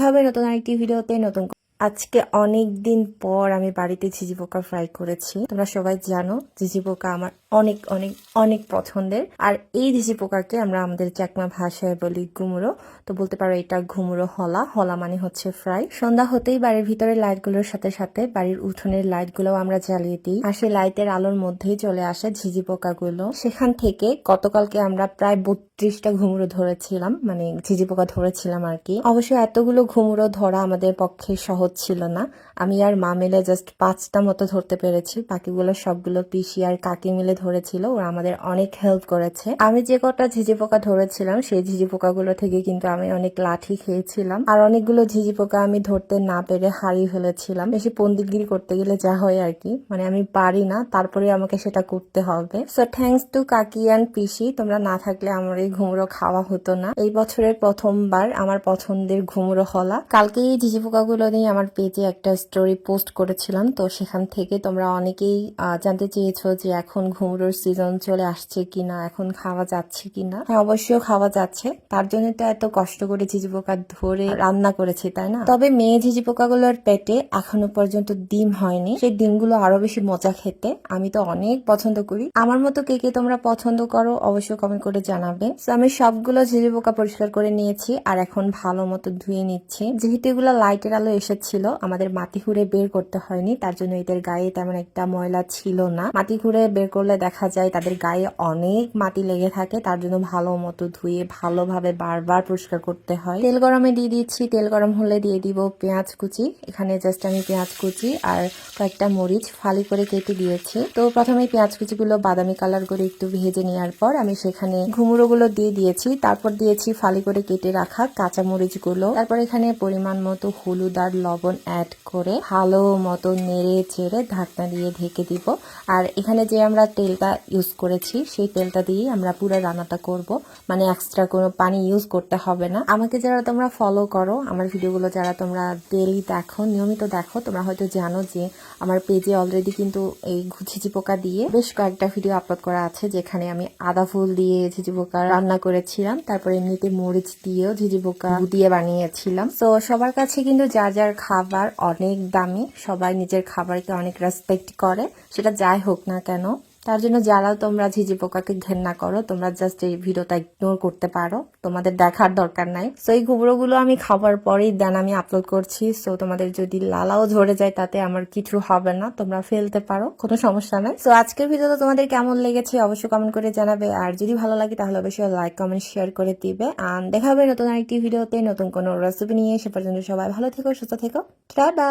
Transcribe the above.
হবে নতুন আরেকটি ভিডিওতে নতুন আজকে অনেক দিন পর আমি বাড়িতে ঝিঝি পোকা ফ্রাই করেছি। তোমরা সবাই জানো ঝিঝি পোকা আমার অনেক অনেক অনেক পছন্দের। আর এই ঝিঝি পোকাকে আমরা আমাদের চাকমা ভাষায় বলি ঘুমুরো। তো বলতে পারো এটা ঘুমুরো হলা। হলা মানে হচ্ছে ফ্রাই। সন্ধ্যা হতেই বাড়ির ভিতরে লাইটগুলোর সাথে সাথে বাড়ির উঠোনের লাইটগুলোও আমরা জ্বালিয়ে দিই। আর সেই লাইটের আলোর মধ্যেই চলে আসে ঝিঝি পোকাগুলো। সেখান থেকে গতকালকে আমরা প্রায় 32টা ঘুমুরো ধরেছিলাম, মানে ঝিঝি পোকা ধরেছিলাম আর কি। অবশ্য এতগুলো ঘুমুরো ধরা আমাদের পক্ষে সহজ ছিল না। আমি আর মা মিলে জাস্ট 5টা মতো ধরতে পেরেছি। বাকিগুলো সবগুলো পিসি আর কাকি মিলে ধরেছিল। ওরা আমাদের অনেক হেল্প করেছে। আমি যে কটা ঝিঝি পোকা ধরেছিলাম সেই ঝিঝি পোকাগুলো থেকে কিন্তু আমি অনেক লাঠি খেয়েছিলাম। আর অনেকগুলো ঝিঝি পোকা আমি ধরতে না পেরে হারিয়ে ফেলেছিলাম। বেশি পন্ডিতগিরি করতে গেলে যা হয় আর কি, মানে আমি পারি না, তারপরে আমাকে সেটা করতে হবে। সো থ্যাঙ্কস টু কাকি অ্যান্ড পিসি, তোমরা না থাকলে আমার এই ঘুমুরো খাওয়া হতো না। এই বছরের প্রথমবার আমার পছন্দের ঘুমুরো হলা। কালকে এই ঝিঝি পোকাগুলো নিয়ে আমার পেজে একটা স্টোরি পোস্ট করেছিলাম। তো সেখান থেকে তোমরা অনেকেই জানতে চেয়েছো যে এখন ঘুমুরোর সিজন চলে আসছে কিনা, এখন খাওয়া যাচ্ছে কিনা। হ্যাঁ, অবশ্যই খাওয়া যাচ্ছে। তার জন্য তো এত কষ্ট করে ঝিঝি পোকা ধরে রান্না করেছি, তাই না? তবে মেয়ে ঝিঝি পোকাগুলোর পেটে এখনো পর্যন্ত ডিম হয়নি। সেই ডিমগুলো আরো বেশি মজা খেতে। আমি তো অনেক পছন্দ করি। আমার মতো কে কে তোমরা পছন্দ করো অবশ্যই কমেন্ট করে জানাবে। আমি সবগুলো ঝিঝি পোকা পরিষ্কার করে নিয়েছি আর এখন ভালো মতো ধুয়ে নিচ্ছি। যেহেতু এগুলো লাইটের আলো এসেছিল, আমাদের মাটি খুঁড়ে বের করতে হয়নি, তার জন্য এদের গায়ে তেমন একটা ময়লা ছিল না। মাটি খুঁড়ে বের করলে দেখা যায় তাদের গায়ে অনেক মাটি লেগে থাকে, তার জন্য ভালো মতো ধুয়ে ভালোভাবে বারবার পরিষ্কার করতে হয়। তেল গরমে দিয়ে দিচ্ছি। তেল গরম হলে দিয়ে দিব পেঁয়াজ কুচি। এখানে জাস্ট আমি পেঁয়াজ কুচি আর কয়েকটা মরিচ ফালি করে কেটে দিয়েছি। তো প্রথমে পেঁয়াজ কুচিগুলো বাদামি কালার করে একটু ভেজে নেওয়ার পর আমি সেখানে ঘুমুরোগুলো দিয়ে দিয়েছি। তারপর দিয়েছি ফালি করে কেটে রাখা কাঁচা মরিচগুলো। তারপর এখানে পরিমাণ মতো হলুদ আর লবণ অ্যাড করে ভালো মতো নেড়ে চেড়ে ঢাকনা দিয়ে ঢেকে দিব। আর এখানে যে আমরা তেলটা ইউজ করেছি সেই তেলটা দিয়ে আমরা পুরো রান্নাটা করব, মানে এক্সট্রা কোনো পানি ইউজ করতে হবে না। আমাকে যারা তোমরা ফলো করো, আমার ভিডিওগুলো যারা তোমরা ডেইলি দেখো, নিয়মিত দেখো, তোমরা হয়তো জানো যে আমার পেজে অলরেডি কিন্তু এই ঝিঝি পোকা দিয়ে বেশ কয়েকটা ভিডিও আপলোড করা আছে, যেখানে আমি আদা ফুল দিয়ে ঝিঝি পোকা রান্না করেছিলাম। তারপরে এমনিতে মরিচ দিয়েও ঝিঝি পোকা দিয়ে বানিয়েছিলাম। তো সবার কাছে কিন্তু যার যার খাবার অনেক দামি, সবাই নিজের খাবারকে অনেক রেসপেক্ট করে, সেটা যাই হোক না কেন। তার জন্য যারা তোমরা ঝিঝি পোকাকে ঘেন্না করো, তোমরা জাস্ট এই ভিডিওটা ইগনোর করতে পারো, তোমাদের দেখার দরকার নাই। সো এই গুঁড়োগুলো আমি খাবার পরেই দেন আমি আপলোড করছি। সো তোমাদের যদি লালাও ঝরে যায় তাতে আমার কিছু হবে না, তোমরা ফেলতে পারো, কোনো সমস্যা নাই। সো আজকের ভিডিওটা তোমাদের কেমন লেগেছে অবশ্যই কমেন্ট করে জানাবে। আর যদি ভালো লাগে তাহলে অবশ্যই লাইক কমেন্ট শেয়ার করে দিবে। আর দেখা হবে নতুন আরেকটি ভিডিওতে নতুন কোনো রেসিপি নিয়ে। সে পর্যন্ত সবাই ভালো থেকো, সুস্থ থেকো, টাটা।